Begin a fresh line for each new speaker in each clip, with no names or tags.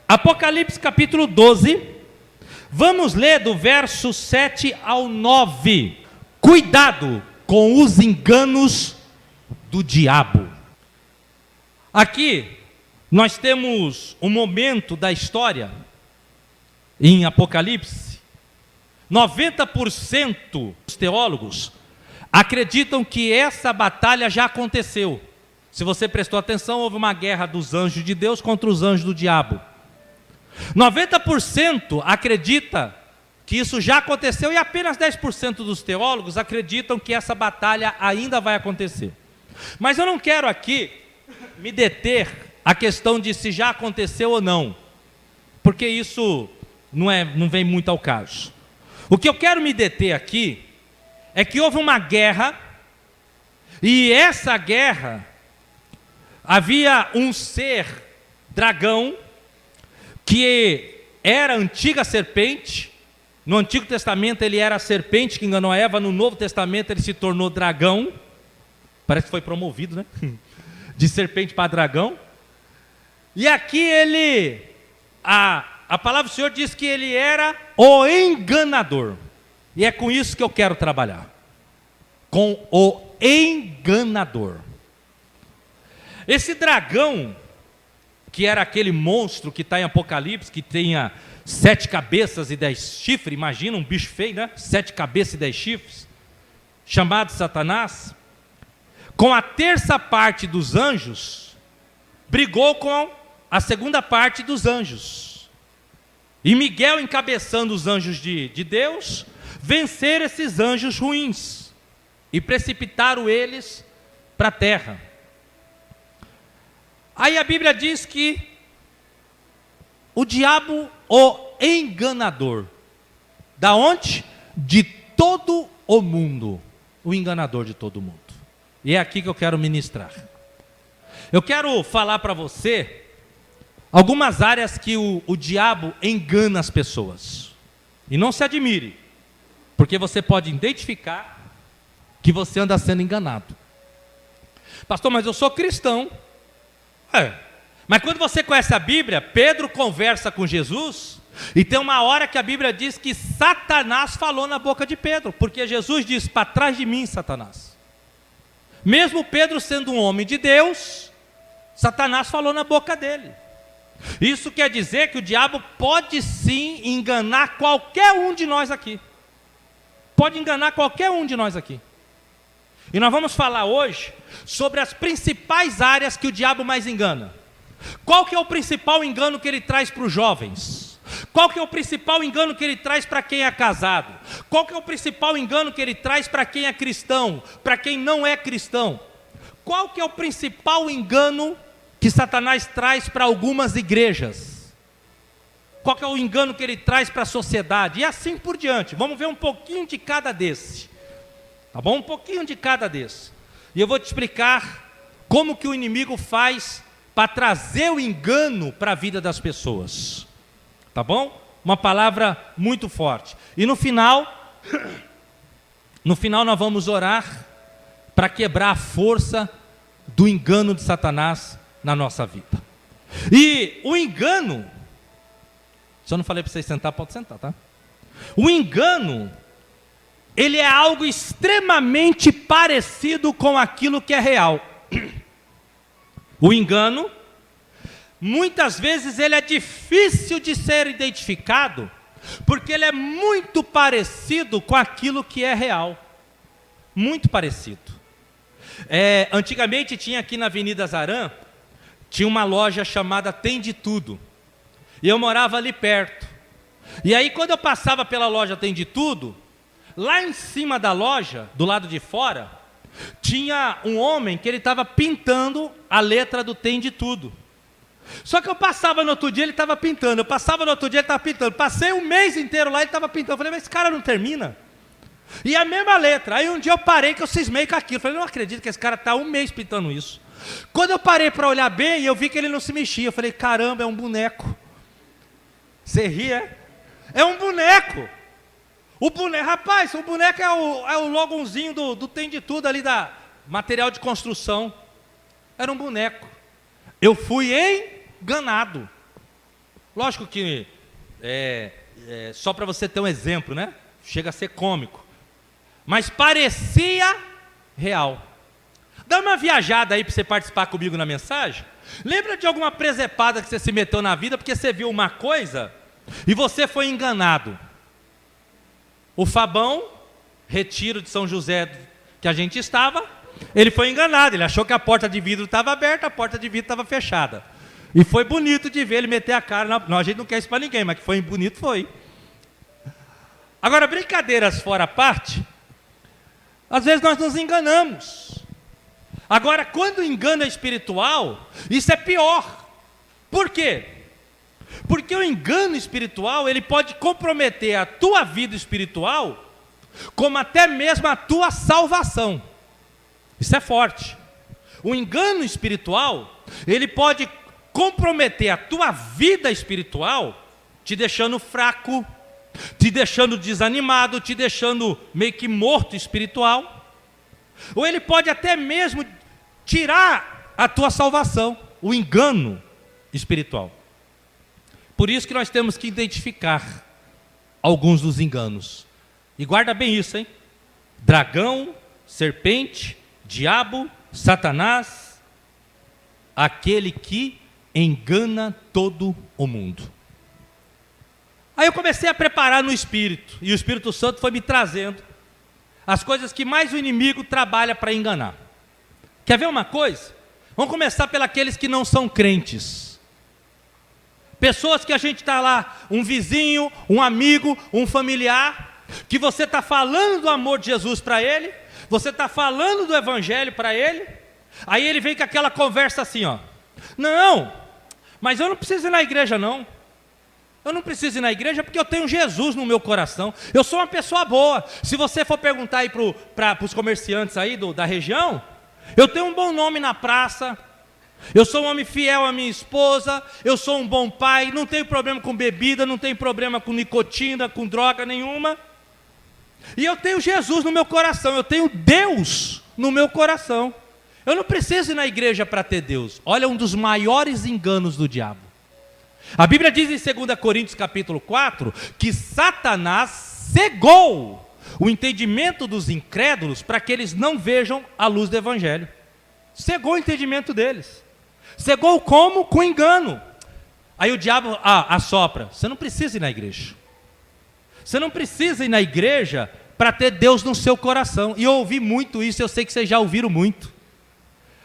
Apocalipse capítulo 12, vamos ler do verso 7 ao 9. Cuidado com os enganos do diabo. Aqui nós temos um momento da história em Apocalipse. 90% dos teólogos acreditam que essa batalha já aconteceu. Se você prestou atenção, houve uma guerra dos anjos de Deus contra os anjos do diabo. 90% acredita que isso já aconteceu e apenas 10% dos teólogos acreditam que essa batalha ainda vai acontecer. Mas eu não quero aqui me deter a questão de se já aconteceu ou não, porque isso não vem muito ao caso. O que eu quero me deter aqui é que houve uma guerra, e essa guerra havia um ser dragão que era a antiga serpente. No Antigo Testamento ele era a serpente que enganou a Eva, no Novo Testamento ele se tornou dragão. Parece que foi promovido, né? De serpente para dragão. E aqui a palavra do Senhor diz que ele era o enganador. E é com isso que eu quero trabalhar. Com o enganador. Esse dragão, que era aquele monstro que está em Apocalipse, que tinha 7 cabeças e 10 chifres, imagina um bicho feio, né? 7 cabeças e 10 chifres, chamado Satanás, com a terça parte dos anjos, brigou com a segunda parte dos anjos. E Miguel, encabeçando os anjos de Deus, venceram esses anjos ruins e precipitaram eles para a terra. Aí a Bíblia diz que o diabo, o enganador, da onde? De todo o mundo, o enganador de todo o mundo. E é aqui que eu quero ministrar. Eu quero falar para você algumas áreas que o diabo engana as pessoas. E não se admire, porque você pode identificar que você anda sendo enganado. Pastor, mas eu sou cristão. Mas quando você conhece a Bíblia, Pedro conversa com Jesus, e tem uma hora que a Bíblia diz que Satanás falou na boca de Pedro, porque Jesus diz: para trás de mim, Satanás. Mesmo Pedro sendo um homem de Deus, Satanás falou na boca dele. Isso quer dizer que o diabo pode sim enganar qualquer um de nós aqui. Pode enganar qualquer um de nós aqui. E nós vamos falar hoje sobre as principais áreas que o diabo mais engana. Qual que é o principal engano que ele traz para os jovens? Qual que é o principal engano que ele traz para quem é casado? Qual que é o principal engano que ele traz para quem é cristão? Para quem não é cristão? Qual que é o principal engano que Satanás traz para algumas igrejas? Qual que é o engano que ele traz para a sociedade? E assim por diante. Vamos ver um pouquinho de cada desse. Tá bom? Um pouquinho de cada desse. E eu vou te explicar como que o inimigo faz para trazer o engano para a vida das pessoas. Tá bom? Uma palavra muito forte. E no final nós vamos orar para quebrar a força do engano de Satanás na nossa vida. E o engano, se eu não falei para vocês sentar, pode sentar, tá? O engano, ele é algo extremamente parecido com aquilo que é real. O engano, muitas vezes ele é difícil de ser identificado, porque ele é muito parecido com aquilo que é real. Muito parecido. Antigamente tinha aqui na Avenida Zarã, tinha uma loja chamada Tem de Tudo. E eu morava ali perto. E aí quando eu passava pela loja Tem de Tudo, lá em cima da loja, do lado de fora, tinha um homem que ele estava pintando a letra do Tem de Tudo. Só que eu passava no outro dia, ele estava pintando. Eu passava no outro dia, ele estava pintando. Passei um mês inteiro lá, ele estava pintando. Eu falei, mas esse cara não termina? E a mesma letra. Aí um dia eu parei, que eu cismei com aquilo. Eu falei, não acredito que esse cara está um mês pintando isso. Quando eu parei para olhar bem, eu vi que ele não se mexia. Eu falei, caramba, é um boneco. Você ri, é? É um boneco. O boneco, rapaz, o boneco é o logozinho do Tem de Tudo ali, da material de construção. Era um boneco. Eu fui enganado. Lógico que, só para você ter um exemplo, né? Chega a ser cômico. Mas parecia real. Dá uma viajada aí para você participar comigo na mensagem. Lembra de alguma presepada que você se meteu na vida porque você viu uma coisa e você foi enganado? O Fabão, retiro de São José que a gente estava, ele foi enganado, ele achou que a porta de vidro estava aberta, a porta de vidro estava fechada. E foi bonito de ver ele meter a cara na... Não, a gente não quer isso para ninguém, mas que foi bonito, foi. Agora, brincadeiras fora a parte, às vezes nós nos enganamos. Agora, quando o engano é espiritual, isso é pior. Por quê? Porque o engano espiritual, ele pode comprometer a tua vida espiritual, como até mesmo a tua salvação. Isso é forte. O engano espiritual, ele pode comprometer a tua vida espiritual, te deixando fraco, te deixando desanimado, te deixando meio que morto espiritual. Ou ele pode até mesmo tirar a tua salvação, o engano espiritual. Por isso que nós temos que identificar alguns dos enganos. E guarda bem isso, hein? Dragão, serpente, diabo, Satanás, aquele que engana todo o mundo. Aí eu comecei a preparar no Espírito, e o Espírito Santo foi me trazendo as coisas que mais o inimigo trabalha para enganar. Quer ver uma coisa? Vamos começar pelos que não são crentes. Pessoas que a gente está lá, um vizinho, um amigo, um familiar, que você está falando do amor de Jesus para ele, você está falando do Evangelho para ele, aí ele vem com aquela conversa assim, ó: não, mas eu não preciso ir na igreja não. Eu não preciso ir na igreja porque eu tenho Jesus no meu coração. Eu sou uma pessoa boa. Se você for perguntar aí para os comerciantes aí da região, eu tenho um bom nome na praça, eu sou um homem fiel à minha esposa, eu sou um bom pai, não tenho problema com bebida, não tenho problema com nicotina, com droga nenhuma. E eu tenho Jesus no meu coração, eu tenho Deus no meu coração. Eu não preciso ir na igreja para ter Deus. Olha, um dos maiores enganos do diabo. A Bíblia diz em 2 Coríntios capítulo 4, que Satanás cegou o entendimento dos incrédulos para que eles não vejam a luz do Evangelho. Cegou o entendimento deles. Cegou como? Com engano. Aí o diabo assopra: você não precisa ir na igreja. Você não precisa ir na igreja para ter Deus no seu coração. E eu ouvi muito isso, eu sei que vocês já ouviram muito.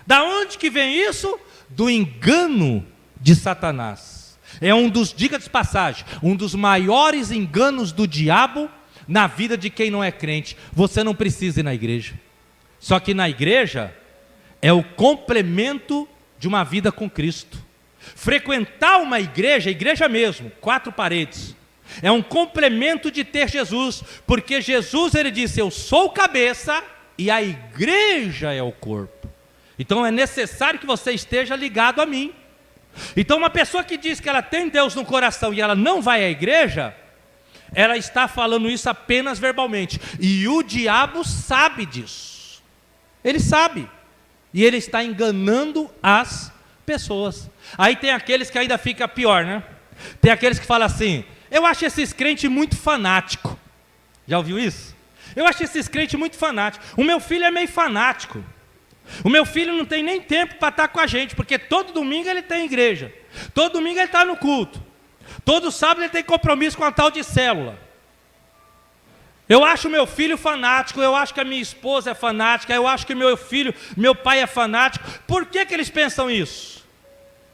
Da onde que vem isso? Do engano de Satanás. É diga de passagem, um dos maiores enganos do diabo na vida de quem não é crente. Você não precisa ir na igreja. Só que na igreja é o complemento de uma vida com Cristo. Frequentar uma igreja, igreja mesmo, 4 paredes, é um complemento de ter Jesus, porque Jesus, ele disse: eu sou o cabeça e a igreja é o corpo. Então é necessário que você esteja ligado a mim. Então uma pessoa que diz que ela tem Deus no coração e ela não vai à igreja, ela está falando isso apenas verbalmente. E o diabo sabe disso. Ele sabe. E ele está enganando as pessoas. Aí tem aqueles que ainda fica pior, né? Tem aqueles que falam assim: eu acho esses crentes muito fanáticos. Já ouviu isso? Eu acho esses crentes muito fanáticos. O meu filho é meio fanático. O meu filho não tem nem tempo para estar com a gente, porque todo domingo ele tem igreja, todo domingo ele está no culto, todo sábado ele tem compromisso com a tal de célula. Eu acho o meu filho fanático, eu acho que a minha esposa é fanática, eu acho que meu pai é fanático. Por que eles pensam isso?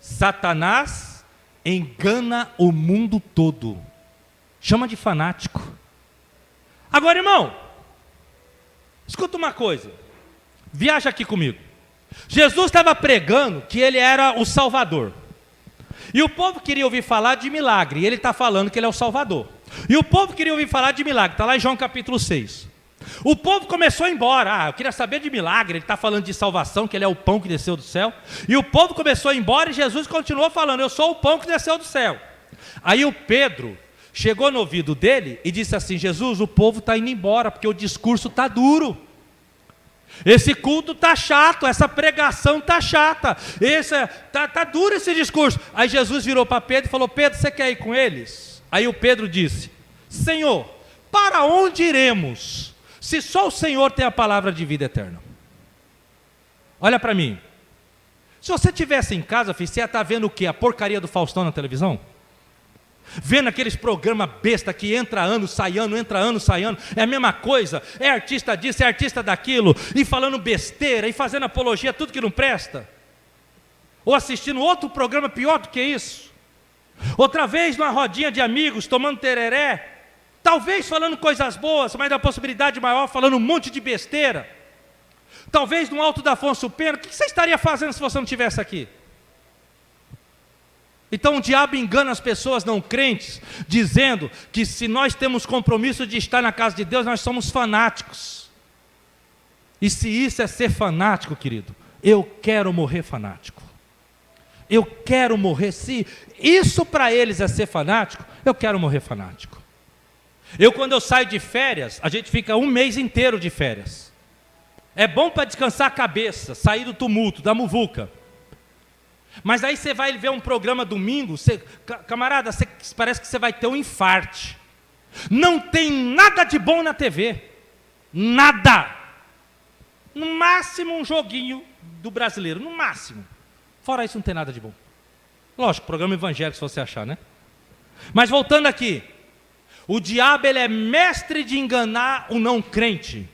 Satanás engana o mundo todo, chama de fanático. Agora, irmão, escuta uma coisa. Viaja aqui comigo. Jesus estava pregando que ele era o Salvador. E o povo queria ouvir falar de milagre. E ele está falando que ele é o Salvador. E o povo queria ouvir falar de milagre. Está lá em João capítulo 6. O povo começou a ir embora. Eu queria saber de milagre. Ele está falando de salvação, que ele é o pão que desceu do céu. E o povo começou a ir embora e Jesus continuou falando: eu sou o pão que desceu do céu. Aí o Pedro chegou no ouvido dele e disse assim: Jesus, o povo está indo embora porque o discurso está duro. Esse culto está chato, essa pregação está chata, tá duro esse discurso. Aí Jesus virou para Pedro e falou: Pedro, você quer ir com eles? Aí o Pedro disse: Senhor, para onde iremos, se só o Senhor tem a palavra de vida eterna? Olha para mim, se você estivesse em casa, filho, você ia estar vendo o quê? A porcaria do Faustão na televisão? Vendo aqueles programas besta que entra ano, sai ano, entra ano, sai ano, é a mesma coisa, é artista disso, é artista daquilo, e falando besteira, e fazendo apologia a tudo que não presta, ou assistindo outro programa pior do que isso, outra vez numa rodinha de amigos, tomando tereré, talvez falando coisas boas, mas da possibilidade maior, falando um monte de besteira, talvez no alto da Afonso Pena. O que você estaria fazendo se você não estivesse aqui? Então o diabo engana as pessoas não crentes, dizendo que se nós temos compromisso de estar na casa de Deus, nós somos fanáticos. E se isso é ser fanático, querido, eu quero morrer fanático. Eu quero morrer, se isso para eles é ser fanático, eu quero morrer fanático. Quando eu saio de férias, a gente fica um mês inteiro de férias. É bom para descansar a cabeça, sair do tumulto, da muvuca. Mas aí você vai ver um programa domingo, camarada, parece que você vai ter um infarte. Não tem nada de bom na TV. Nada. No máximo um joguinho do brasileiro, no máximo. Fora isso não tem nada de bom. Lógico, programa evangélico se você achar, né? Mas voltando aqui, o diabo ele é mestre de enganar o não crente.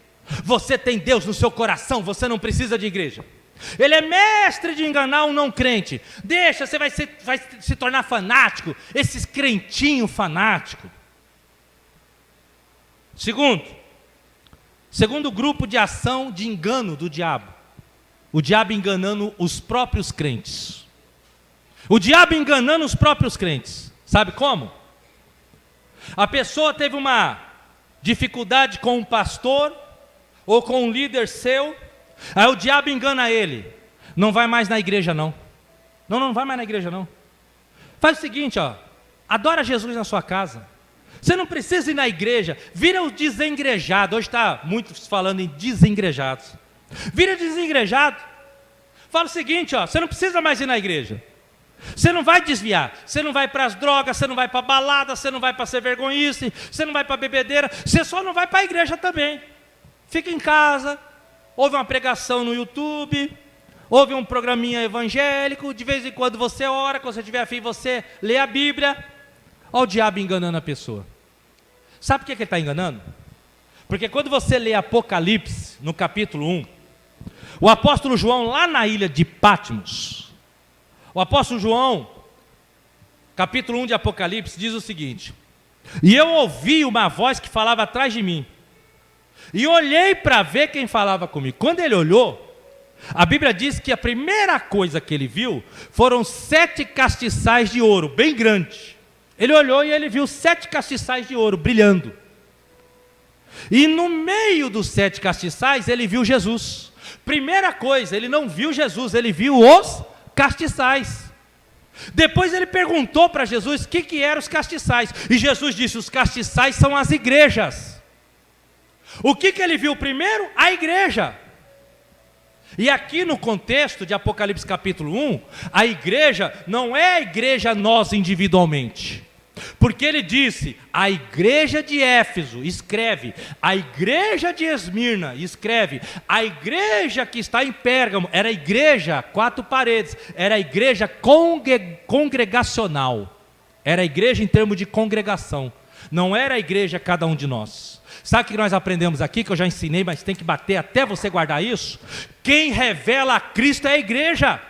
Você tem Deus no seu coração, você não precisa de igreja. Ele é mestre de enganar um não crente. Deixa, você vai se tornar fanático, esses crentinhos fanáticos. Segundo grupo de ação de engano do diabo, o diabo enganando os próprios crentes. O diabo enganando os próprios crentes. Sabe como? A pessoa teve uma dificuldade com um pastor ou com um líder seu, aí o diabo engana ele: não vai mais na igreja não. Não vai mais na igreja não. Faz o seguinte, adora Jesus na sua casa. Você não precisa ir na igreja, vira o desengrejado. Hoje está muitos falando em desengrejados. Vira desengrejado. Fala o seguinte, você não precisa mais ir na igreja. Você não vai desviar, você não vai para as drogas, você não vai para a balada, você não vai para ser vergonhice, você não vai para a bebedeira, você só não vai para a igreja também. Fica em casa, ouve uma pregação no YouTube, ouve um programinha evangélico, de vez em quando você ora, quando você tiver afim você lê a Bíblia. Olha o diabo enganando a pessoa. Sabe por que ele está enganando? Porque quando você lê Apocalipse, no capítulo 1, o apóstolo João, lá na ilha de Patmos, o apóstolo João, capítulo 1 de Apocalipse, diz o seguinte: e eu ouvi uma voz que falava atrás de mim, e olhei para ver quem falava comigo. Quando ele olhou, a Bíblia diz que a primeira coisa que ele viu foram 7 castiçais de ouro, bem grande. Ele olhou e ele viu 7 castiçais de ouro brilhando. E no meio dos 7 castiçais ele viu Jesus. Primeira coisa, ele não viu Jesus, ele viu os castiçais. Depois ele perguntou para Jesus o que eram os castiçais. E Jesus disse: os castiçais são as igrejas. O que ele viu primeiro? A igreja. E aqui no contexto de Apocalipse capítulo 1, a igreja não é a igreja nós individualmente. Porque ele disse: a igreja de Éfeso, escreve, a igreja de Esmirna, escreve, a igreja que está em Pérgamo, era a igreja 4 paredes, era a igreja congregacional, era a igreja em termos de congregação, não era a igreja cada um de nós. Sabe o que nós aprendemos aqui, que eu já ensinei, mas tem que bater até você guardar isso? Quem revela a Cristo é a igreja.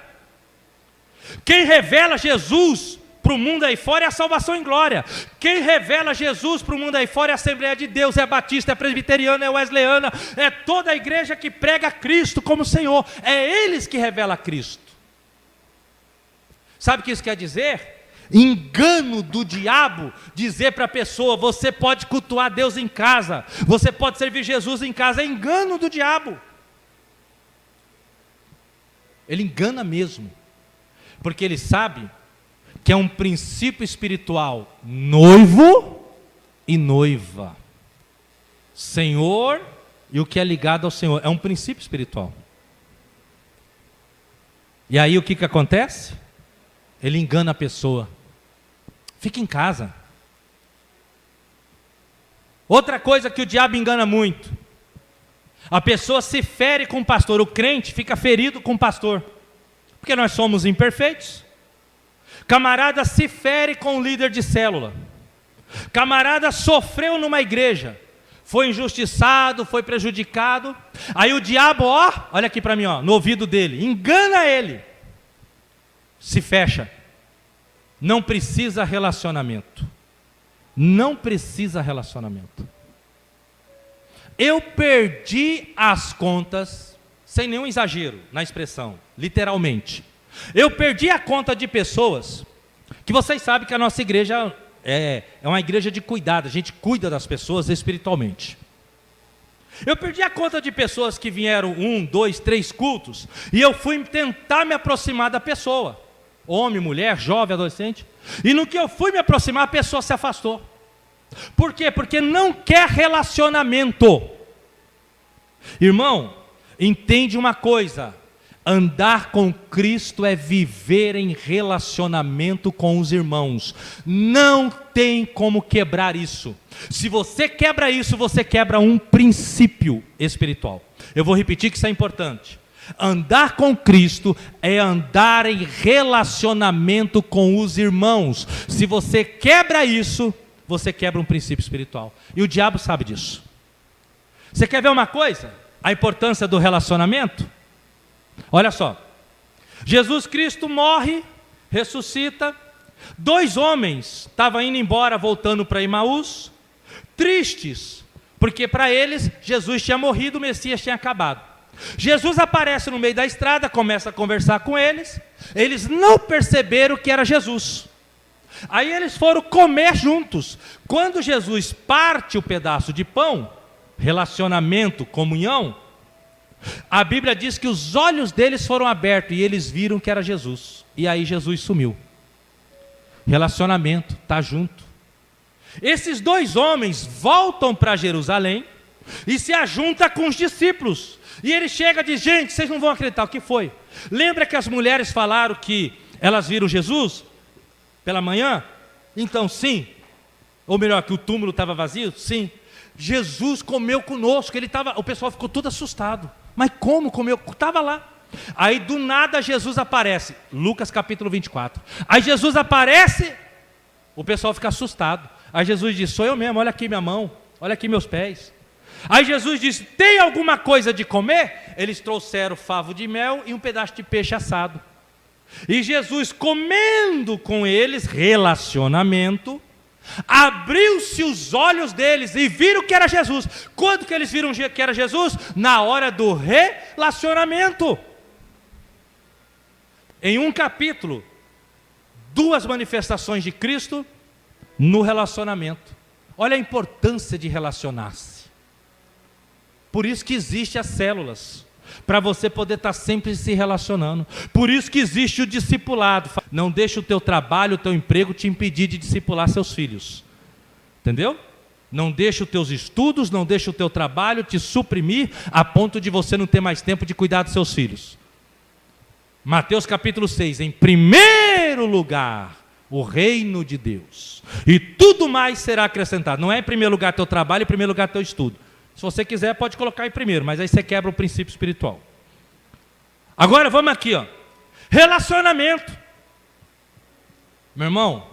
Quem revela Jesus para o mundo aí fora é a salvação em glória. Quem revela Jesus para o mundo aí fora é a Assembleia de Deus, é a Batista, é a Presbiteriana, é a Wesleyana, é toda a igreja que prega Cristo como Senhor. É eles que revelam Cristo. Sabe o que isso quer dizer? Engano do diabo, dizer para a pessoa: você pode cultuar Deus em casa, você pode servir Jesus em casa. É engano do diabo. Ele engana mesmo, porque ele sabe que é um princípio espiritual: noivo e noiva, Senhor e o que é ligado ao Senhor. É um princípio espiritual. E aí o que acontece? Ele engana a pessoa. Fica em casa. Outra coisa que o diabo engana muito. A pessoa se fere com o pastor. O crente fica ferido com o pastor. Porque nós somos imperfeitos. Camarada se fere com o líder de célula. Camarada sofreu numa igreja. Foi injustiçado, foi prejudicado. Aí o diabo, olha aqui para mim, no ouvido dele. Engana ele. Se fecha. Não precisa relacionamento. Não precisa relacionamento. Eu perdi as contas, sem nenhum exagero na expressão, literalmente. Eu perdi a conta de pessoas, que vocês sabem que a nossa igreja é uma igreja de cuidado, a gente cuida das pessoas espiritualmente. Eu perdi a conta de pessoas que vieram 1, 2, 3 cultos, e eu fui tentar me aproximar da pessoa. Homem, mulher, jovem, adolescente. E no que eu fui me aproximar, a pessoa se afastou. Por quê? Porque não quer relacionamento. Irmão, entende uma coisa. Andar com Cristo é viver em relacionamento com os irmãos. Não tem como quebrar isso. Se você quebra isso, você quebra um princípio espiritual. Eu vou repetir que isso é importante. Andar com Cristo é andar em relacionamento com os irmãos. Se você quebra isso, você quebra um princípio espiritual. E o diabo sabe disso. Você quer ver uma coisa? A importância do relacionamento? Olha só. Jesus Cristo morre, ressuscita. 2 homens estavam indo embora, voltando para Emaús, tristes, porque para eles Jesus tinha morrido, o Messias tinha acabado. Jesus aparece no meio da estrada, começa a conversar com eles. Eles não perceberam que era Jesus. Aí eles foram comer juntos. Quando Jesus parte o pedaço de pão, relacionamento, comunhão, a Bíblia diz que os olhos deles foram abertos e eles viram que era Jesus. E aí Jesus sumiu. Relacionamento, está junto. Esses 2 homens voltam para Jerusalém e se ajuntam com os discípulos. E ele chega e diz: gente, vocês não vão acreditar, o que foi? Lembra que as mulheres falaram que elas viram Jesus pela manhã? Então sim. Ou melhor, que o túmulo estava vazio? Sim. Jesus comeu conosco, o pessoal ficou todo assustado. Mas como comeu? Estava lá. Aí do nada Jesus aparece. Lucas capítulo 24. Aí Jesus aparece, o pessoal fica assustado. Aí Jesus diz: sou eu mesmo, olha aqui minha mão, olha aqui meus pés. Aí Jesus disse: tem alguma coisa de comer? Eles trouxeram favo de mel e um pedaço de peixe assado. E Jesus, comendo com eles, relacionamento, abriu-se os olhos deles e viram que era Jesus. Quando que eles viram que era Jesus? Na hora do relacionamento. Em um capítulo, 2 manifestações de Cristo no relacionamento. Olha a importância de relacionar-se. Por isso que existem as células, para você poder estar sempre se relacionando. Por isso que existe o discipulado. Não deixe o teu trabalho, o teu emprego te impedir de discipular seus filhos. Entendeu? Não deixe os teus estudos, não deixe o teu trabalho te suprimir a ponto de você não ter mais tempo de cuidar dos seus filhos. Mateus capítulo 6, em primeiro lugar, o reino de Deus, e tudo mais será acrescentado. Não é em primeiro lugar teu trabalho, em primeiro lugar teu estudo. Se você quiser, pode colocar em primeiro, mas aí você quebra o princípio espiritual. Agora vamos aqui, relacionamento. Meu irmão,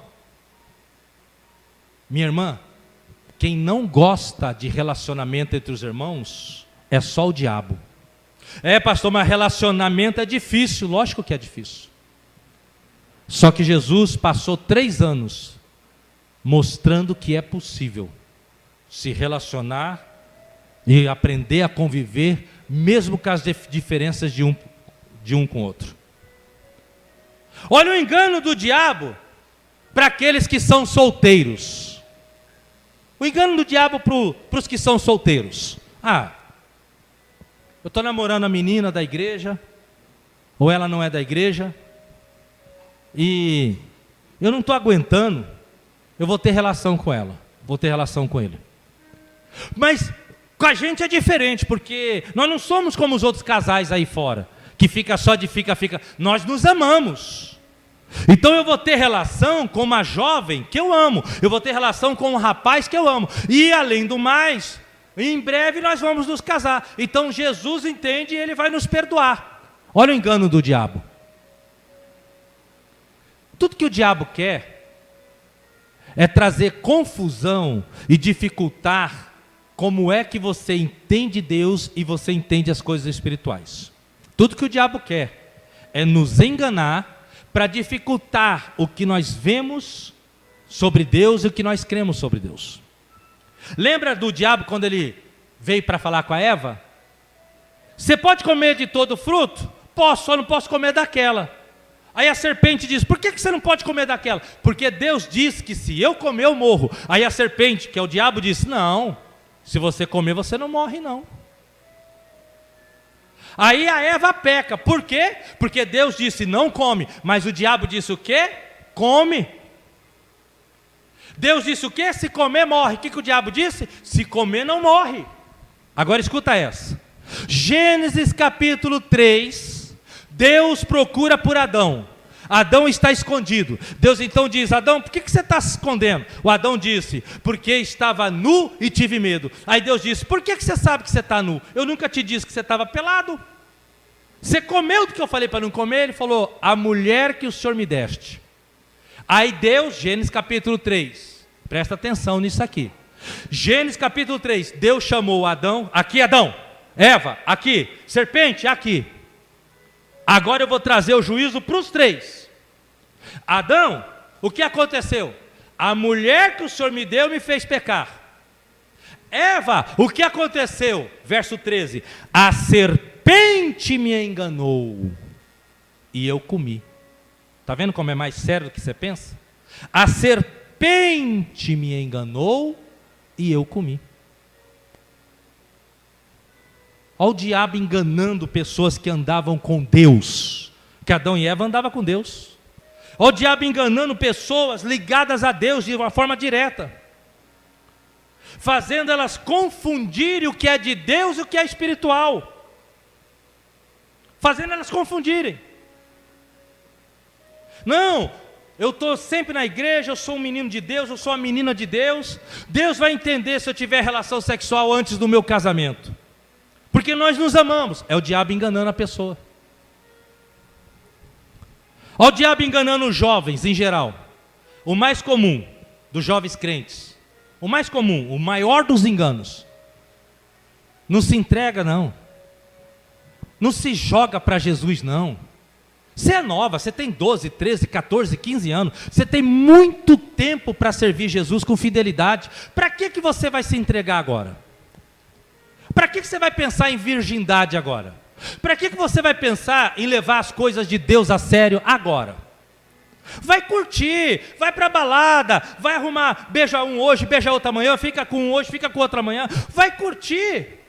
minha irmã, quem não gosta de relacionamento entre os irmãos é só o diabo. Pastor, mas relacionamento é difícil. Lógico que é difícil. Só que Jesus passou 3 anos mostrando que é possível se relacionar e aprender a conviver, mesmo com as diferenças de um com o outro. Olha o engano do diabo para aqueles que são solteiros. O engano do diabo para os que são solteiros. Eu estou namorando a menina da igreja, ou ela não é da igreja, e eu não estou aguentando, eu vou ter relação com ela, vou ter relação com ele. Mas Com a gente é diferente, porque nós não somos como os outros casais aí fora, que fica só de fica. Nós nos amamos. Então eu vou ter relação com uma jovem que eu amo, eu vou ter relação com um rapaz que eu amo, e além do mais, em breve nós vamos nos casar. Então Jesus entende e Ele vai nos perdoar. Olha o engano do diabo. Tudo que o diabo quer é trazer confusão e dificultar como é que você entende Deus e você entende as coisas espirituais. Tudo que o diabo quer é nos enganar para dificultar o que nós vemos sobre Deus e o que nós cremos sobre Deus. Lembra do diabo quando ele veio para falar com a Eva? Você pode comer de todo fruto? Posso, só não posso comer daquela. Aí a serpente diz, por que você não pode comer daquela? Porque Deus disse que se eu comer eu morro. Aí a serpente, que é o diabo, disse, não, se você comer você não morre não. Aí a Eva peca, por quê? Porque Deus disse não come, mas o diabo disse o quê? Come. Deus disse o quê? Se comer morre. O que o diabo disse? Se comer não morre. Agora escuta essa. Gênesis capítulo 3, Deus procura por Adão. Adão está escondido. Deus então diz, Adão, por que você está se escondendo? O Adão disse, porque estava nu e tive medo. Aí Deus disse, por que você sabe que você está nu? Eu nunca te disse que você estava pelado. Você comeu do que eu falei para não comer? Ele falou, a mulher que o Senhor me deste. Aí Deus, Gênesis capítulo 3, presta atenção nisso aqui. Gênesis capítulo 3, Deus chamou Adão, aqui Adão, Eva, aqui, serpente, aqui. Agora eu vou trazer o juízo para os três. Adão, o que aconteceu? A mulher que o Senhor me deu me fez pecar. Eva, o que aconteceu? Verso 13, a serpente me enganou e eu comi. Está vendo como é mais sério do que você pensa? A serpente me enganou e eu comi. Olha o diabo enganando pessoas que andavam com Deus, que Adão e Eva andavam com Deus. Olha o diabo enganando pessoas ligadas a Deus de uma forma direta, fazendo elas confundirem o que é de Deus e o que é espiritual, fazendo elas confundirem. Não, eu estou sempre na igreja, eu sou um menino de Deus, eu sou uma menina de Deus. Deus vai entender se eu tiver relação sexual antes do meu casamento, porque nós nos amamos. É o diabo enganando a pessoa. Olha o diabo enganando os jovens em geral. O mais comum dos jovens crentes, o mais comum, o maior dos enganos: não se entrega não, não se joga para Jesus não. Você é nova, você tem 12, 13, 14, 15 anos, você tem muito tempo para servir Jesus com fidelidade. Para que você vai se entregar agora? Para que você vai pensar em virgindade agora? Para que você vai pensar em levar as coisas de Deus a sério agora? Vai curtir, vai para a balada, vai arrumar, beija um hoje, beija outro amanhã, fica com um hoje, fica com outro amanhã, vai curtir.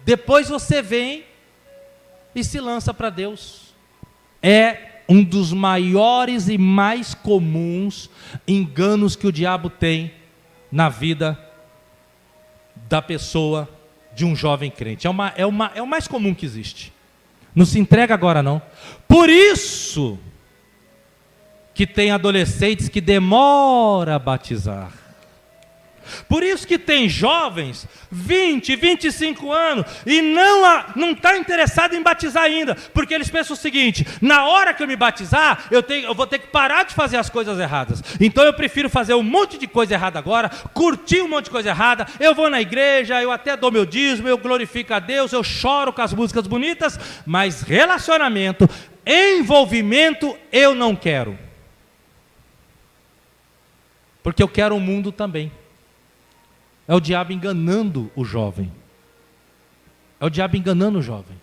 Depois você vem e se lança para Deus. É um dos maiores e mais comuns enganos que o diabo tem na vida da pessoa, de um jovem crente. É o mais comum que existe. Não se entrega agora não. Por isso que tem adolescentes que demoram a batizar. Por isso que tem jovens, 20, 25 anos, e não está interessado em batizar ainda, porque eles pensam o seguinte: na hora que eu me batizar, eu vou ter que parar de fazer as coisas erradas, então eu prefiro fazer um monte de coisa errada agora, curtir um monte de coisa errada, eu vou na igreja, eu até dou meu dízimo, eu glorifico a Deus, eu choro com as músicas bonitas, mas relacionamento, envolvimento, eu não quero, porque eu quero o mundo também. É o diabo enganando o jovem. É o diabo enganando o jovem.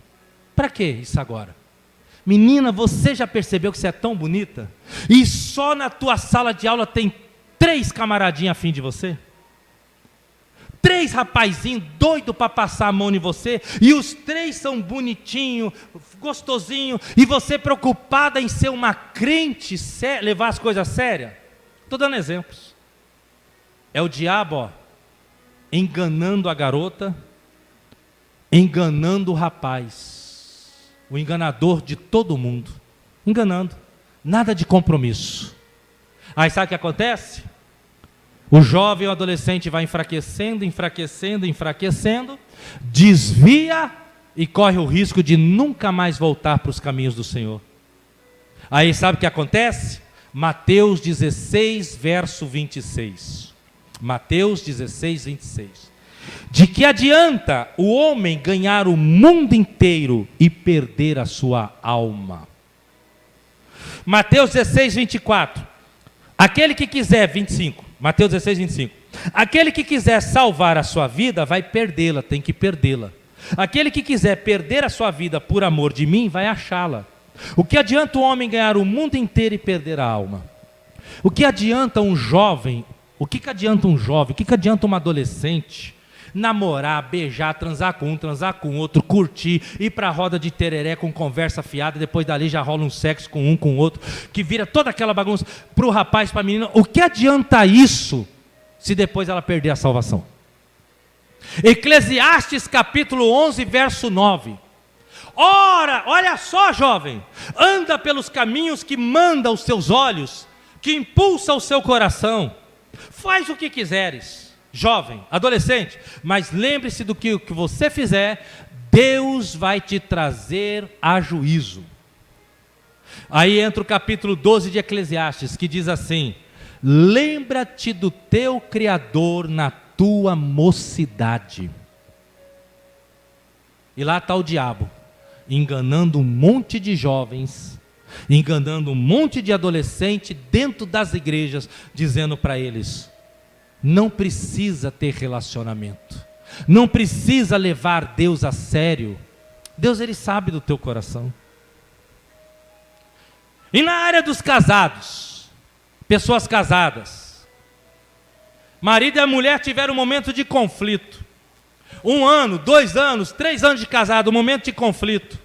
Para que isso agora? Menina, você já percebeu que você é tão bonita? E só na tua sala de aula tem 3 camaradinhos afim de você? 3 rapazinhos doidos para passar a mão em você, e os 3 são bonitinhos, gostosinhos, e você preocupada em ser uma crente, levar as coisas a sério? Estou dando exemplos. É o diabo, ó, enganando a garota, enganando o rapaz, o enganador de todo mundo, enganando, nada de compromisso. Aí sabe o que acontece? O jovem ou adolescente vai enfraquecendo, enfraquecendo, enfraquecendo, desvia e corre o risco de nunca mais voltar para os caminhos do Senhor. Aí sabe o que acontece? Mateus 16, verso 26. Mateus 16, 26. De que adianta o homem ganhar o mundo inteiro e perder a sua alma? Mateus 16, 24. Aquele que quiser, 25. Mateus 16, 25. Aquele que quiser salvar a sua vida, vai perdê-la, tem que perdê-la. Aquele que quiser perder a sua vida por amor de mim, vai achá-la. O que adianta o homem ganhar o mundo inteiro e perder a alma? O que adianta um jovem? O que adianta um jovem? O que adianta uma adolescente namorar, beijar, transar com outro, curtir, ir para a roda de tereré com conversa fiada, depois dali já rola um sexo com um com o outro, que vira toda aquela bagunça para o rapaz, para a menina? O que adianta isso se depois ela perder a salvação? Eclesiastes capítulo 11, verso 9. Ora, olha só, jovem, anda pelos caminhos que manda os seus olhos, que impulsa o seu coração, faz o que quiseres, jovem, adolescente, mas lembre-se do que o que você fizer, Deus vai te trazer a juízo. Aí entra o capítulo 12 de Eclesiastes, que diz assim: lembra-te do teu Criador na tua mocidade. E lá está o diabo, enganando um monte de jovens, enganando um monte de adolescentes dentro das igrejas, dizendo para eles: não precisa ter relacionamento, não precisa levar Deus a sério. Deus, Ele sabe do teu coração. E na área dos casados, pessoas casadas, marido e a mulher tiveram um momento de conflito, 1 ano, 2 anos, 3 anos de casado, um momento de conflito.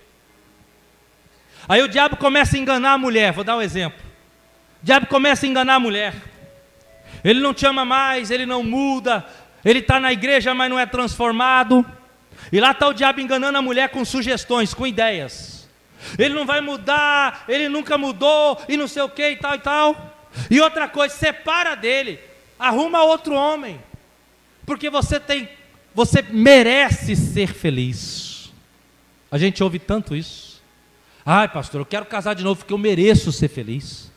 Aí o diabo começa a enganar a mulher, vou dar um exemplo. O diabo começa a enganar a mulher. Ele não te ama mais, ele não muda, ele está na igreja, mas não é transformado. E lá está o diabo enganando a mulher com sugestões, com ideias. Ele não vai mudar, ele nunca mudou, e não sei o que, e tal e tal. E outra coisa, separa dele, arruma outro homem, porque você merece ser feliz. A gente ouve tanto isso. Ai, pastor, eu quero casar de novo porque eu mereço ser feliz.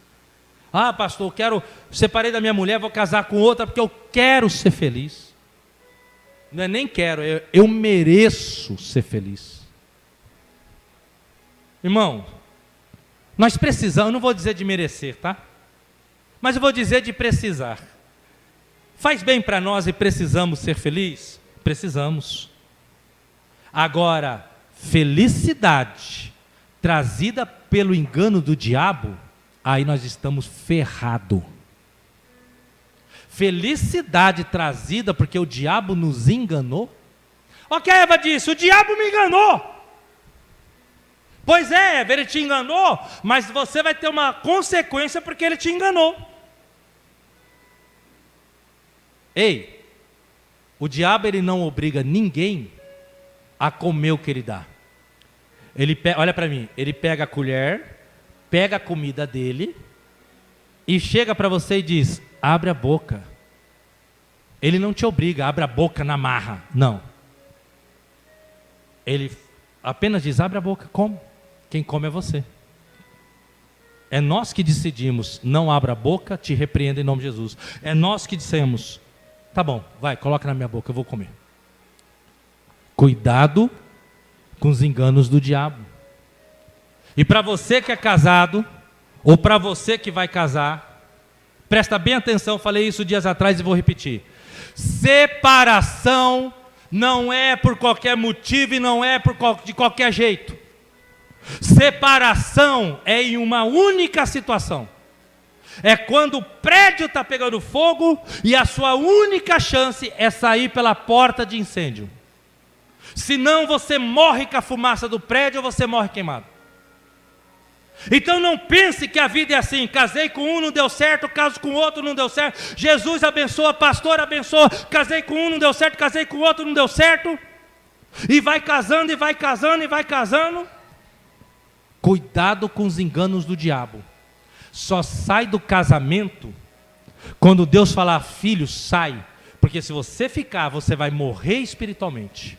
Ah, pastor, separei da minha mulher, vou casar com outra porque eu quero ser feliz. Não é nem quero, eu mereço ser feliz. Irmão, nós precisamos, eu não vou dizer de merecer, tá? Mas eu vou dizer de precisar. Faz bem para nós e precisamos ser felizes? Precisamos. Agora, felicidade trazida pelo engano do diabo, aí nós estamos ferrados. Felicidade trazida porque o diabo nos enganou. Ok, Eva disse, o diabo me enganou. Pois é, Eva, ele te enganou, mas você vai ter uma consequência porque ele te enganou. Ei, o diabo ele não obriga ninguém a comer o que ele dá. Olha para mim, ele pega a colher, pega a comida dele e chega para você e diz: abre a boca. Ele não te obriga, abre a boca na marra, não. Ele apenas diz: abre a boca, come. Quem come é você. É nós que decidimos: não abra a boca, te repreendo em nome de Jesus. É nós que dissemos: tá bom, vai, coloca na minha boca, eu vou comer. Cuidado com os enganos do diabo. E para você que é casado, ou para você que vai casar, presta bem atenção, eu falei isso dias atrás e vou repetir. Separação não é por qualquer motivo e não é de qualquer jeito. Separação é em uma única situação. É quando o prédio está pegando fogo e a sua única chance é sair pela porta de incêndio. Senão você morre com a fumaça do prédio ou você morre queimado. Então não pense que a vida é assim, casei com um, não deu certo, caso com outro, não deu certo, Jesus abençoa, pastor abençoa, casei com um, não deu certo, casei com outro, não deu certo, e vai casando, e vai casando, e vai casando. Cuidado com os enganos do diabo. Só sai do casamento quando Deus falar, filho, sai, porque se você ficar, você vai morrer espiritualmente.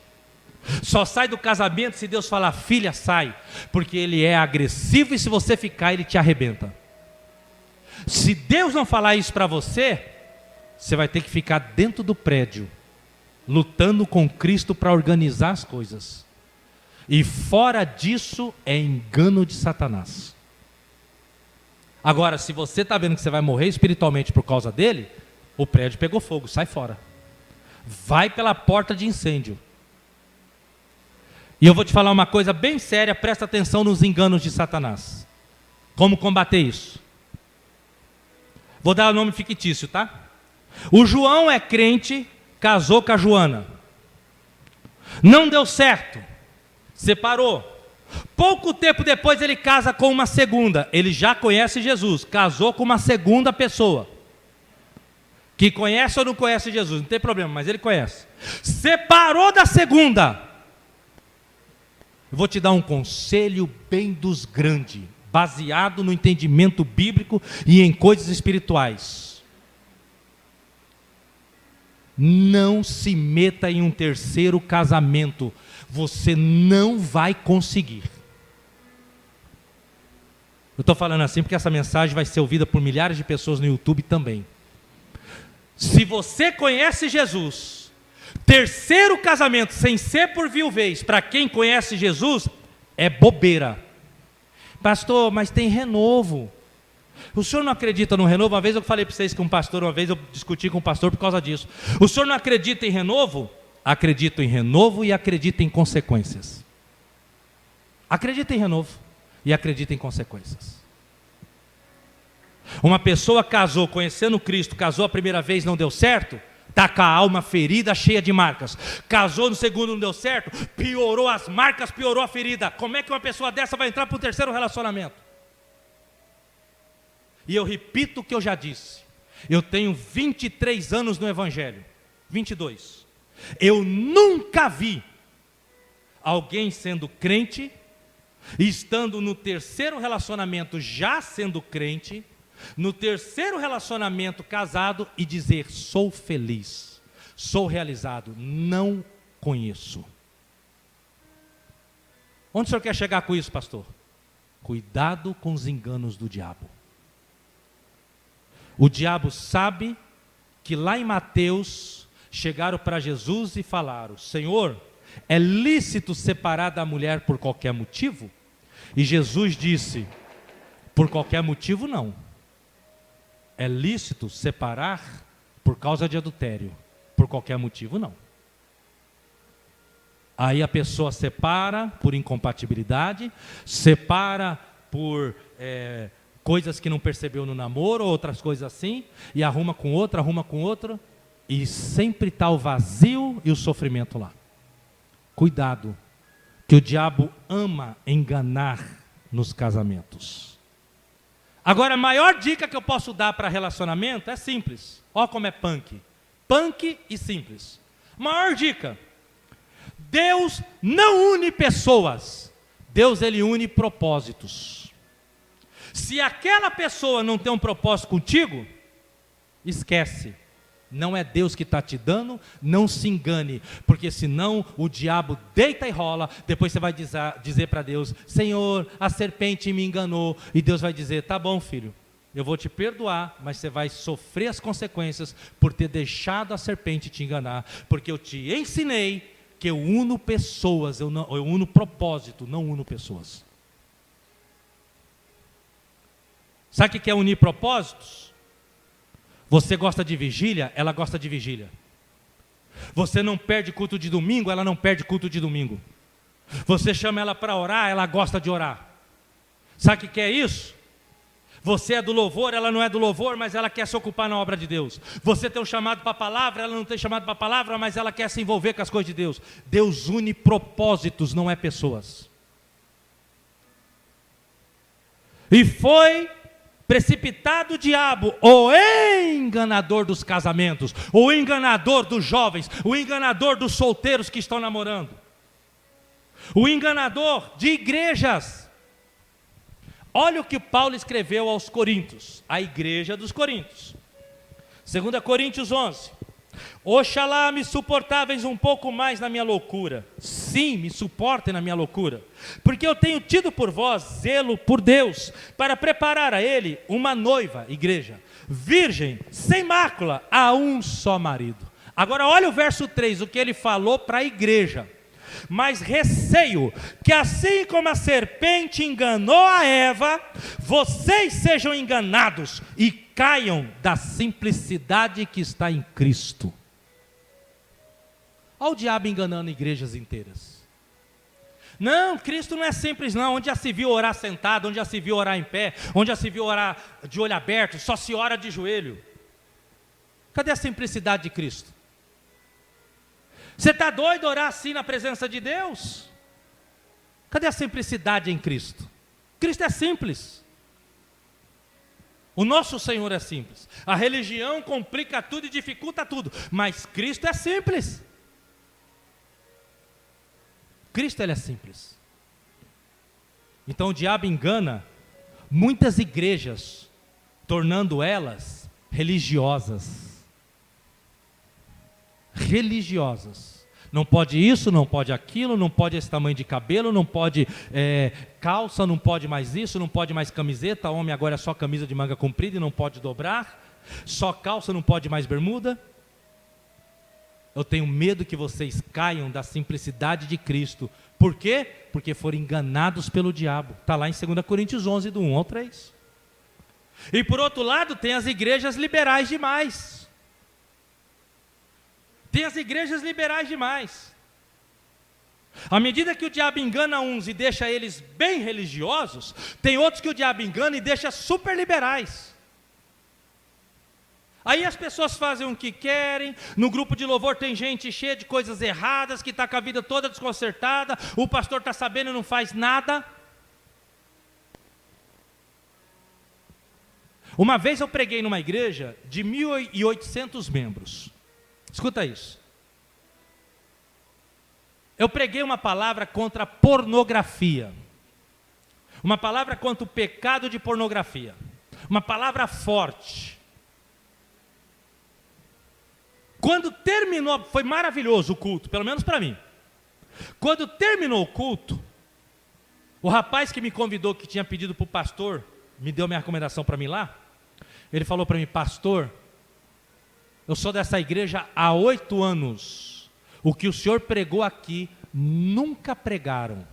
Só sai do casamento se Deus falar, filha, sai, porque ele é agressivo e se você ficar, ele te arrebenta. Se Deus não falar isso para você, você vai ter que ficar dentro do prédio, lutando com Cristo para organizar as coisas. E fora disso é engano de Satanás. Agora, se você está vendo que você vai morrer espiritualmente por causa dele, o prédio pegou fogo, sai fora. Vai pela porta de incêndio. E eu vou te falar uma coisa bem séria, presta atenção nos enganos de Satanás. Como combater isso? Vou dar o nome fictício, tá? O João é crente, casou com a Joana. Não deu certo, separou. Pouco tempo depois ele casa com uma segunda. Ele já conhece Jesus, casou com uma segunda pessoa. Que conhece ou não conhece Jesus, não tem problema, mas ele conhece. Separou da segunda. Eu vou te dar um conselho bem dos grandes, baseado no entendimento bíblico e em coisas espirituais. Não se meta em um terceiro casamento, você não vai conseguir. Eu estou falando assim porque essa mensagem vai ser ouvida por milhares de pessoas no YouTube também. Se você conhece Jesus, terceiro casamento sem ser por viuvez, para quem conhece Jesus, é bobeira. Pastor, mas tem renovo. O senhor não acredita no renovo? Uma vez eu falei para vocês que um pastor, uma vez eu discuti com um pastor por causa disso. O senhor não acredita em renovo? Acredito em renovo e acredito em consequências. Acredita em renovo e acredita em consequências. Uma pessoa casou, conhecendo Cristo, casou a primeira vez, não deu certo, está com a alma ferida, cheia de marcas. Casou no segundo, não deu certo, piorou as marcas, piorou a ferida. Como é que uma pessoa dessa vai entrar para o terceiro relacionamento? E eu repito o que eu já disse. Eu tenho 23 anos no Evangelho, 22. Eu nunca vi alguém sendo crente, estando no terceiro relacionamento já sendo crente, no terceiro relacionamento casado e dizer, sou feliz, sou realizado. Não conheço. Onde o senhor quer chegar com isso, pastor? Cuidado com os enganos do diabo. O diabo sabe que lá em Mateus chegaram para Jesus e falaram, Senhor, é lícito separar da mulher por qualquer motivo? E Jesus disse, por qualquer motivo não. É lícito separar por causa de adultério, por qualquer motivo não. Aí a pessoa separa por incompatibilidade, separa por coisas que não percebeu no namoro, ou outras coisas assim, e arruma com outra, e sempre está o vazio e o sofrimento lá. Cuidado, que o diabo ama enganar nos casamentos. Agora, a maior dica que eu posso dar para relacionamento é simples. Olha como é punk. Punk e simples. Maior dica. Deus não une pessoas. Deus, ele une propósitos. Se aquela pessoa não tem um propósito contigo, esquece. Não é Deus que está te dando, não se engane, porque senão o diabo deita e rola, depois você vai dizer para Deus, Senhor, a serpente me enganou, e Deus vai dizer, tá bom filho, eu vou te perdoar, mas você vai sofrer as consequências por ter deixado a serpente te enganar, porque eu te ensinei que eu uno pessoas, eu uno propósito, não uno pessoas. Sabe o que é unir propósitos? Você gosta de vigília, ela gosta de vigília. Você não perde culto de domingo, ela não perde culto de domingo. Você chama ela para orar, ela gosta de orar. Sabe o que é isso? Você é do louvor, ela não é do louvor, mas ela quer se ocupar na obra de Deus. Você tem um chamado para a palavra, ela não tem chamado para a palavra, mas ela quer se envolver com as coisas de Deus. Deus une propósitos, não é pessoas. E foi precipitado o diabo, o enganador dos casamentos, o enganador dos jovens, o enganador dos solteiros que estão namorando, o enganador de igrejas. Olha o que Paulo escreveu aos Coríntios, a igreja dos Coríntios. 2 Coríntios 11. Oxalá me suportáveis um pouco mais na minha loucura. Sim, me suportem na minha loucura, porque eu tenho tido por vós zelo por Deus, para preparar a Ele uma noiva, igreja, virgem, sem mácula, a um só marido. Agora olha o verso 3, o que ele falou para a igreja. Mas receio que assim como a serpente enganou a Eva, vocês sejam enganados e caiam da simplicidade que está em Cristo. Olha o diabo enganando igrejas inteiras. Não, Cristo não é simples não, onde já se viu orar sentado, onde já se viu orar em pé, onde já se viu orar de olho aberto, só se ora de joelho. Cadê a simplicidade de Cristo? Você está doido orar assim na presença de Deus? Cadê a simplicidade em Cristo? Cristo é simples. O nosso Senhor é simples. A religião complica tudo e dificulta tudo, mas Cristo é simples. Cristo ele é simples. Então o diabo engana muitas igrejas, tornando elas religiosas. Religiosas. Não pode isso, não pode aquilo, não pode esse tamanho de cabelo, não pode calça, não pode mais isso, não pode mais camiseta, homem agora é só camisa de manga comprida e não pode dobrar, só calça, não pode mais bermuda. Eu tenho medo que vocês caiam da simplicidade de Cristo. Por quê? Porque foram enganados pelo diabo. Está lá em 2 Coríntios 11, do 1 ao 3. E por outro lado tem as igrejas liberais demais. Tem as igrejas liberais demais. À medida que o diabo engana uns e deixa eles bem religiosos, tem outros que o diabo engana e deixa super liberais. Aí as pessoas fazem o que querem, no grupo de louvor tem gente cheia de coisas erradas, que está com a vida toda desconcertada, o pastor está sabendo e não faz nada. Uma vez eu preguei numa igreja de 1.800 membros. Escuta isso. Eu preguei uma palavra contra a pornografia. Uma palavra contra o pecado de pornografia. Uma palavra forte. Quando terminou, foi maravilhoso o culto, pelo menos para mim. Quando terminou o culto, o rapaz que me convidou, que tinha pedido para o pastor, me deu minha recomendação para mim lá. Ele falou para mim: pastor, eu sou dessa igreja há 8 anos. O que o senhor pregou aqui, nunca pregaram.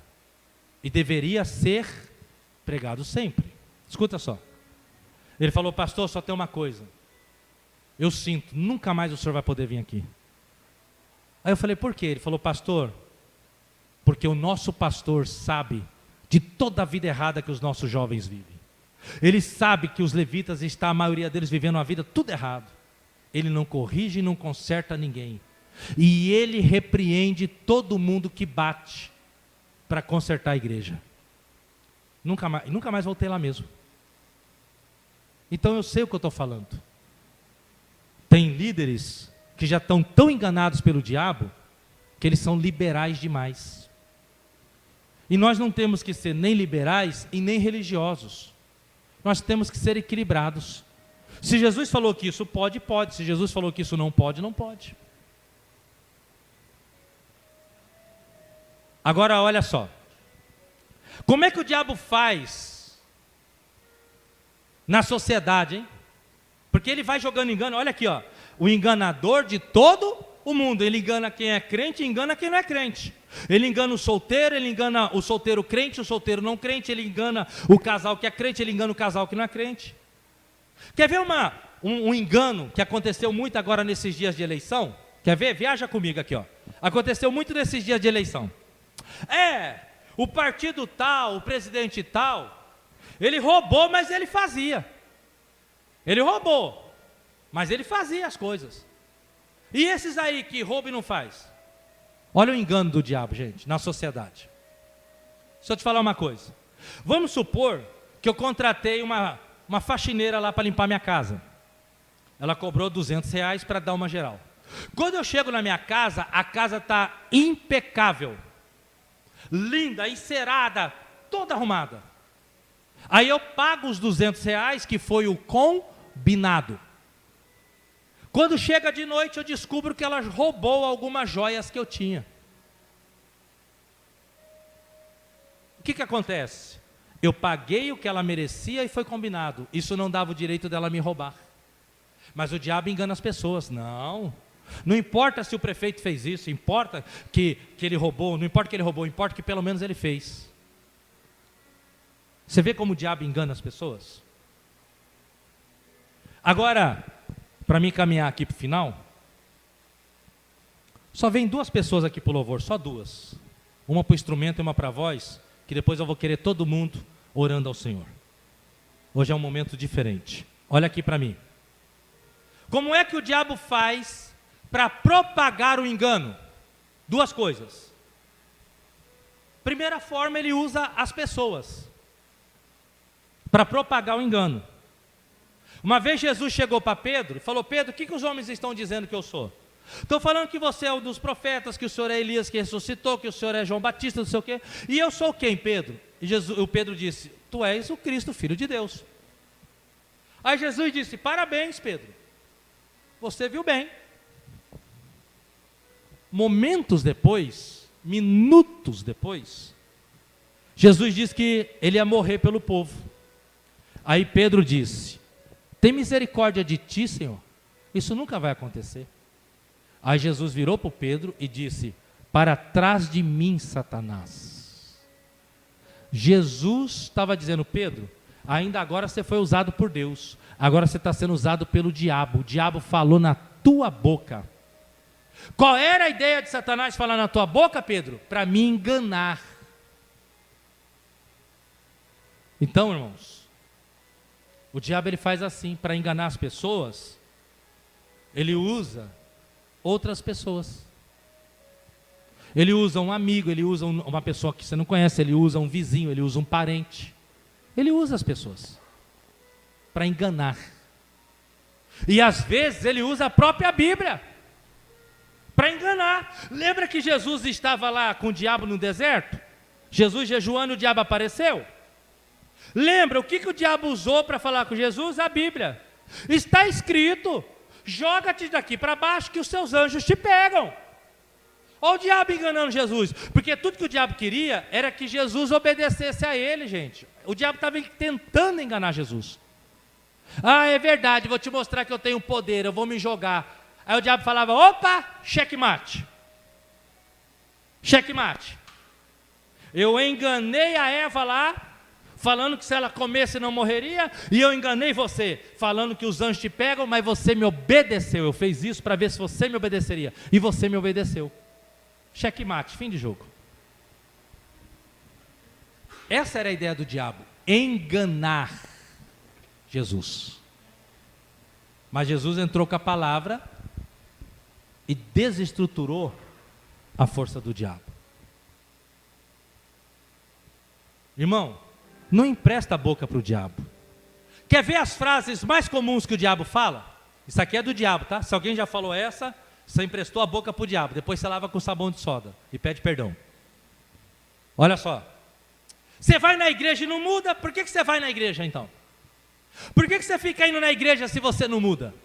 E deveria ser pregado sempre. Escuta só. Ele falou: pastor, só tem uma coisa. Eu sinto, nunca mais o senhor vai poder vir aqui. Aí eu falei: por quê? Ele falou: pastor, porque o nosso pastor sabe de toda a vida errada que os nossos jovens vivem. Ele sabe que os levitas estão, a maioria deles, vivendo uma vida tudo errado. Ele não corrige e não conserta ninguém. E ele repreende todo mundo que bate para consertar a igreja. Nunca mais voltei lá mesmo. Então eu sei o que eu estou falando. Tem líderes que já estão tão enganados pelo diabo que eles são liberais demais. E nós não temos que ser nem liberais e nem religiosos. Nós temos que ser equilibrados. Se Jesus falou que isso pode, pode. Se Jesus falou que isso não pode, não pode. Agora olha só. Como é que o diabo faz na sociedade, hein? Porque ele vai jogando engano. Olha aqui, ó. O enganador de todo o mundo. Ele engana quem é crente e engana quem não é crente. Ele engana o solteiro, ele engana o solteiro crente, o solteiro não crente. Ele engana o casal que é crente, ele engana o casal que não é crente. Quer ver um engano que aconteceu muito agora nesses dias de eleição? Quer ver? Viaja comigo aqui, ó. Aconteceu muito nesses dias de eleição. O partido tal, o presidente tal, ele roubou, mas ele fazia. Ele roubou, mas ele fazia as coisas. E esses aí que roubam e não faz? Olha o engano do diabo, gente, na sociedade. Deixa eu te falar uma coisa. Vamos supor que eu contratei uma faxineira lá para limpar minha casa. Ela cobrou R$200 para dar uma geral. Quando eu chego na minha casa, a casa está impecável, linda, encerada, toda arrumada. Aí eu pago os R$200, que foi o combinado. Quando chega de noite, eu descubro que ela roubou algumas joias que eu tinha. O que acontece? Eu paguei o que ela merecia e foi combinado. Isso não dava o direito dela me roubar. Mas o diabo engana as pessoas. Não importa se o prefeito fez isso, importa que ele roubou, não importa que ele roubou, importa que pelo menos ele fez. Você vê como o diabo engana as pessoas? Agora, para mim caminhar aqui para o final, só vem 2 pessoas aqui para o louvor, só 2. Uma para o instrumento e uma para a voz, que depois eu vou querer todo mundo orando ao Senhor. Hoje é um momento diferente. Olha aqui para mim. Como é que o diabo faz para propagar o engano? 2 coisas. Primeira forma, ele usa as pessoas para propagar o engano. Uma vez Jesus chegou para Pedro e falou: Pedro, o que os homens estão dizendo que eu sou? Estão falando que você é um dos profetas, que o senhor é Elias que ressuscitou, que o senhor é João Batista, não sei o quê. E eu sou quem, Pedro? E o Pedro disse: tu és o Cristo, Filho de Deus. Aí Jesus disse: parabéns, Pedro, você viu bem. Momentos depois, minutos depois, Jesus disse que ele ia morrer pelo povo. Aí Pedro disse: tem misericórdia de ti, Senhor? Isso nunca vai acontecer. Aí Jesus virou para o Pedro e disse: para trás de mim, Satanás. Jesus estava dizendo: Pedro, ainda agora você foi usado por Deus, agora você está sendo usado pelo diabo. O diabo falou na tua boca. Qual era a ideia de Satanás falar na tua boca, Pedro? Para me enganar. Então, irmãos, o diabo ele faz assim, para enganar as pessoas. Ele usa outras pessoas. Ele usa um amigo, ele usa uma pessoa que você não conhece, ele usa um vizinho, ele usa um parente. Ele usa as pessoas para enganar. E às vezes ele usa a própria Bíblia para enganar. Lembra que Jesus estava lá com o diabo no deserto? Jesus jejuando, o diabo apareceu. Lembra o que o diabo usou para falar com Jesus? A Bíblia. Está escrito: joga-te daqui para baixo que os seus anjos te pegam. Olha o diabo enganando Jesus, porque tudo que o diabo queria era que Jesus obedecesse a ele, gente. O diabo estava tentando enganar Jesus. Ah, é verdade, vou te mostrar que eu tenho poder, eu vou me jogar. Aí o diabo falava: opa, checkmate. Checkmate. Eu enganei a Eva lá, falando que se ela comesse não morreria, e eu enganei você, falando que os anjos te pegam, mas você me obedeceu. Eu fiz isso para ver se você me obedeceria, e você me obedeceu. Checkmate, fim de jogo. Essa era a ideia do diabo, enganar Jesus. Mas Jesus entrou com a palavra e desestruturou a força do diabo. Irmão, não empresta a boca para o diabo. Quer ver as frases mais comuns que o diabo fala? Isso aqui é do diabo, tá? Se alguém já falou essa, você emprestou a boca para o diabo. Depois você lava com sabão de soda e pede perdão. Olha só. Você vai na igreja e não muda? Por que você vai na igreja então? Por que você fica indo na igreja se você não muda?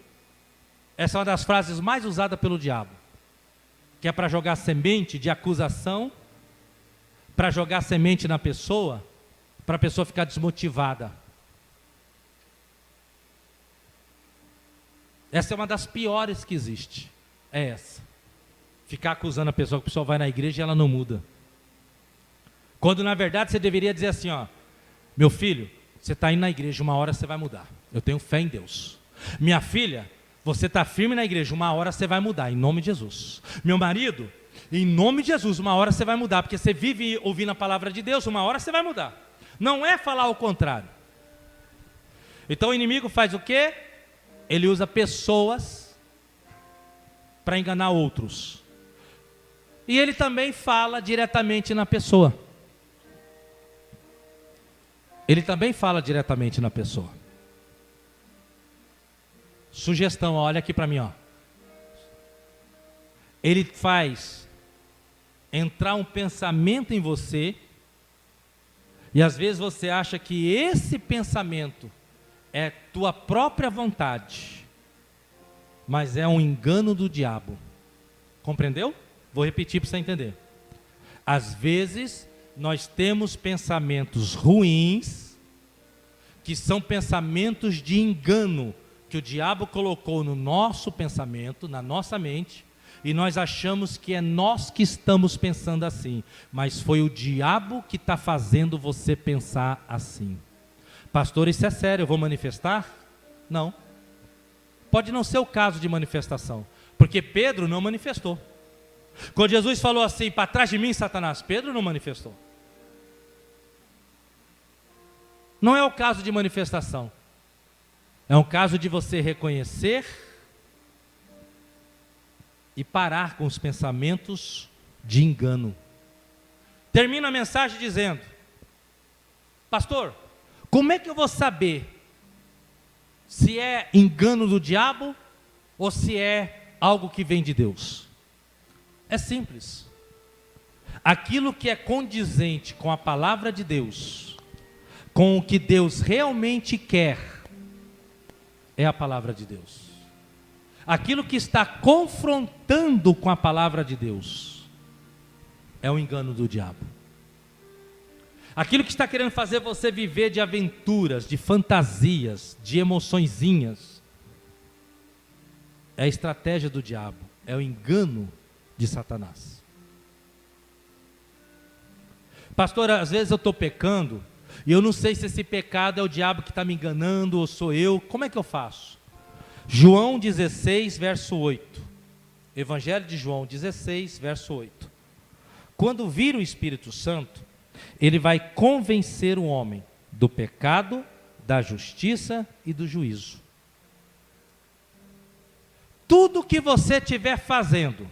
Essa é uma das frases mais usadas pelo diabo, que é para jogar semente de acusação, para jogar semente na pessoa, para a pessoa ficar desmotivada. Essa é uma das piores que existe. É essa. Ficar acusando a pessoa, que a pessoa vai na igreja e ela não muda. Quando na verdade você deveria dizer assim: ó, meu filho, você está indo na igreja, uma hora você vai mudar. Eu tenho fé em Deus. Minha filha, você está firme na igreja, uma hora você vai mudar, em nome de Jesus. Meu marido, em nome de Jesus, uma hora você vai mudar, porque você vive ouvindo a palavra de Deus, uma hora você vai mudar. Não é falar o contrário. Então o inimigo faz o quê? Ele usa pessoas para enganar outros. E ele também fala diretamente na pessoa. ele também fala diretamente na pessoa. Sugestão, olha aqui para mim, ó. Ele faz entrar um pensamento em você, e às vezes você acha que esse pensamento é tua própria vontade, mas é um engano do diabo. Compreendeu? Vou repetir para você entender. Às vezes nós temos pensamentos ruins, que são pensamentos de engano, que o diabo colocou no nosso pensamento, na nossa mente, e nós achamos que é nós que estamos pensando assim, mas foi o diabo que está fazendo você pensar assim. Pastor, isso é sério, eu vou manifestar? Não. Pode não ser o caso de manifestação, porque Pedro não manifestou. Quando Jesus falou assim, para trás de mim, Satanás, Pedro não manifestou. Não é o caso de manifestação. É um caso de você reconhecer e parar com os pensamentos de engano. Termina a mensagem dizendo: pastor, como é que eu vou saber se é engano do diabo ou se é algo que vem de Deus? É simples. Aquilo que é condizente com a palavra de Deus, com o que Deus realmente quer, é a palavra de Deus. Aquilo que está confrontando com a palavra de Deus é o engano do diabo. Aquilo que está querendo fazer você viver de aventuras, de fantasias, de emoçõezinhas, é a estratégia do diabo, é o engano de Satanás. Pastor, às vezes eu estou pecando e eu não sei se esse pecado é o diabo que está me enganando ou sou eu. Como é que eu faço? João 16, verso 8. Evangelho de João 16, verso 8. Quando vir o Espírito Santo, ele vai convencer o homem do pecado, da justiça e do juízo. Tudo que você estiver fazendo,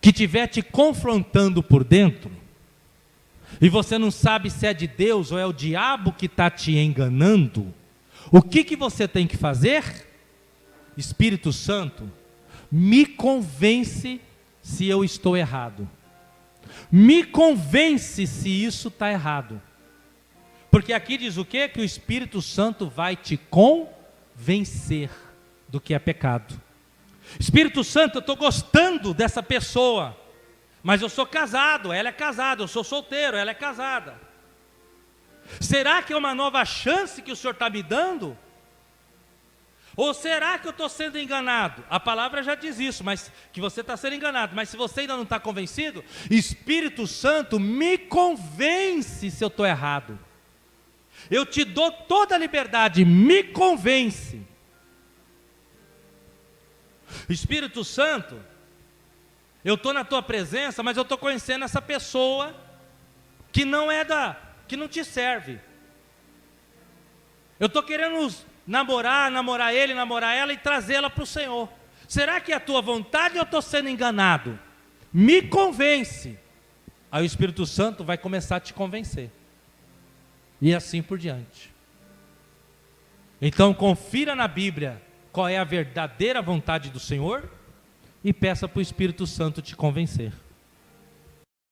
que estiver te confrontando por dentro, e você não sabe se é de Deus ou é o diabo que está te enganando, o que você tem que fazer? Espírito Santo, me convence se eu estou errado. Me convence se isso está errado. Porque aqui diz o quê? Que o Espírito Santo vai te convencer do que é pecado. Espírito Santo, eu estou gostando dessa pessoa, mas eu sou casado, ela é casada, eu sou solteiro, ela é casada. Será que é uma nova chance que o Senhor está me dando? Ou será que eu estou sendo enganado? A palavra já diz isso, mas que você está sendo enganado. Mas se você ainda não está convencido, Espírito Santo, me convence se eu estou errado. Eu te dou toda a liberdade, me convence. Espírito Santo, eu estou na tua presença, mas eu estou conhecendo essa pessoa que que não te serve. Eu estou querendo namorar ele, namorar ela e trazê-la para o Senhor. Será que é a tua vontade ou eu estou sendo enganado? Me convence. Aí o Espírito Santo vai começar a te convencer. E assim por diante. Então confira na Bíblia qual é a verdadeira vontade do Senhor e peça para o Espírito Santo te convencer.